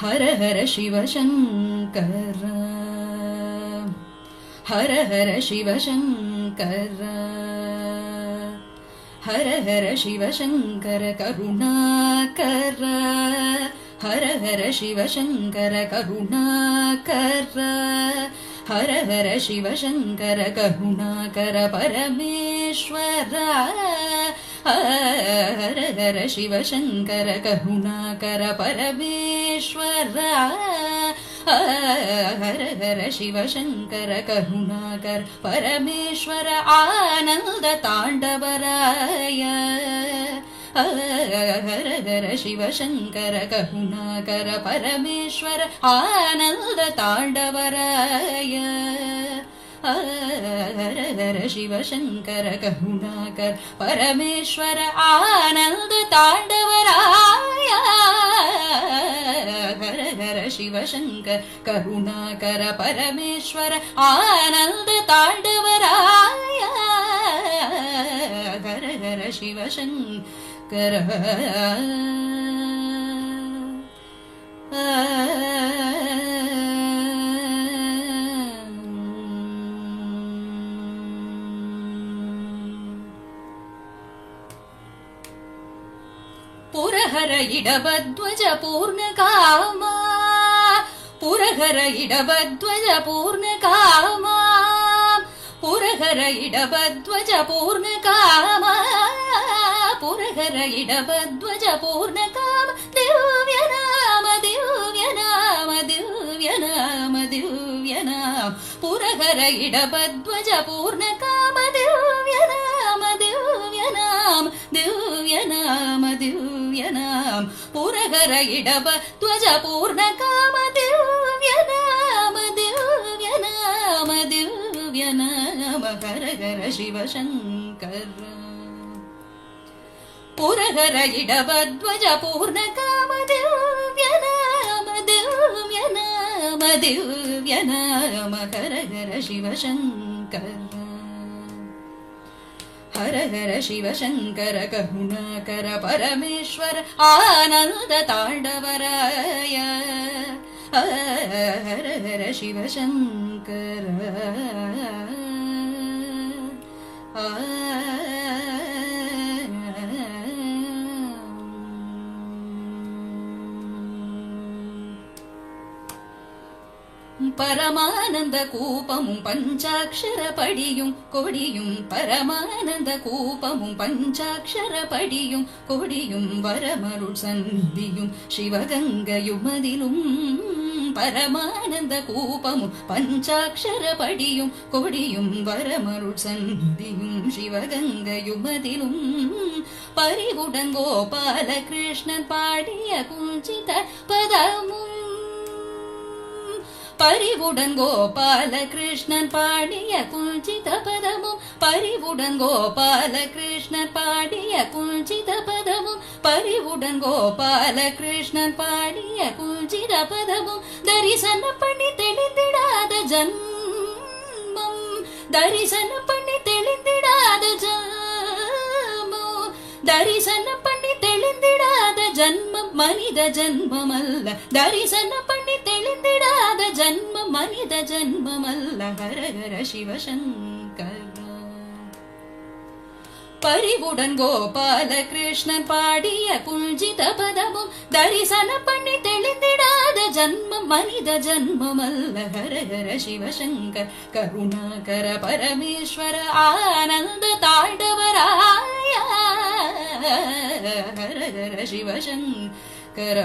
हर हर शिव शंकर हर हर शिव शंकर हर हर शिव शंकर करुणाकर हर हर शिव शंकर करुणाकर हर हर शिव शंकर करुणाकर परमेश्वर हर हर शिव शंकर करुणाकर परमेश्वर हर हर शिव शंकर करुणाकर परमेश्वर आनंद तांडवराय हर हर शिव शंकर करुणाकर परमेश्वर आनंद तांडवराय हर हर शिव शंकर करुणाकर परमेश्वर आनंद तांडवराय हर हर शिव शंकर करुणाकर परमेश्वर आनंद तांडवराय हर हर शिव शंकर पुरहर इडवध्वज पूर्णकामा पुरहर इडवध्वज पूर्णकामा पुरहर इडवध्वज पूर्णकामा पुरहर इडवध्वज पूर्णकाम दिव्य नाम दिव्य नाम दिव्य नाम दिव्य नाम पुरहर इडवध्वज पूर्णकाम दिव्य नाम दिव्य नाम दिव्य नाम दिव्य नाम पुरहर इडवध्वज पूर्णकाम दिव्य नाम दिव्य नाम दिव्य नाम हर हर शिव शंकर पुरहर इडवध्वज पूर्णकाम दिव्य नाम दिव्य नाम दिव्य नाम हर हर शिव शंकर हर हर शिव शंकर करुणाकर परमेश्वर आनंद तांडवराय हर हर शिव शंकर பரமானந்த கூபமும் பஞ்சாட்சர படியும் கொடியும் பரமானந்த கூபமும் பஞ்சாட்சர படியும் கொடியும் வரமருள் சந்தியும் சிவகங்கையுமதிலும் பரமானந்த கூபமும் பஞ்சாட்சர படியும் கொடியும் வரமருள் சந்தியும் சிவகங்கையுமதிலும் பரிவுடன் கோபால கிருஷ்ணன் பாடிய குஞ்சித பதமும் பரிவுடன் கோபால கிருஷ்ணன் பாடிய குஞ்சித பதமும் பரிவுடன் கோபால கிருஷ்ணன் பாடிய குஞ்சித பதமும் பரிவுடன் கோபால கிருஷ்ணன் பாடிய குஞ்சித பதமும் தரிசன பண்ணி தெளிந்திடாத ஜன்மம் தரிசன பண்ணி தெளிந்திடாத ஜன்மம் தரிசன பண்ணி தெளிந்திடாத ஜன்மம் மனித ஜன்மம் அல்ல தரிசன பண்ணி தெளிந்திடாத ஜன்மம் மனித ஜன்மம் அல்ல ஹர ஹர சிவ சங்கர பரிவுடன் கோபால கிருஷ்ணன் பாடிய குஞ்சித பதமும் தரிசன பண்ணி தெளிந்திடாத ஜன்மம் மனித ஜன்மம் அல்ல ஹர ஹர சிவ சங்கர கருணாகர பரமேஸ்வர ஆனந்த தாண்டவராய ஹர ஹர சிவ சங்கர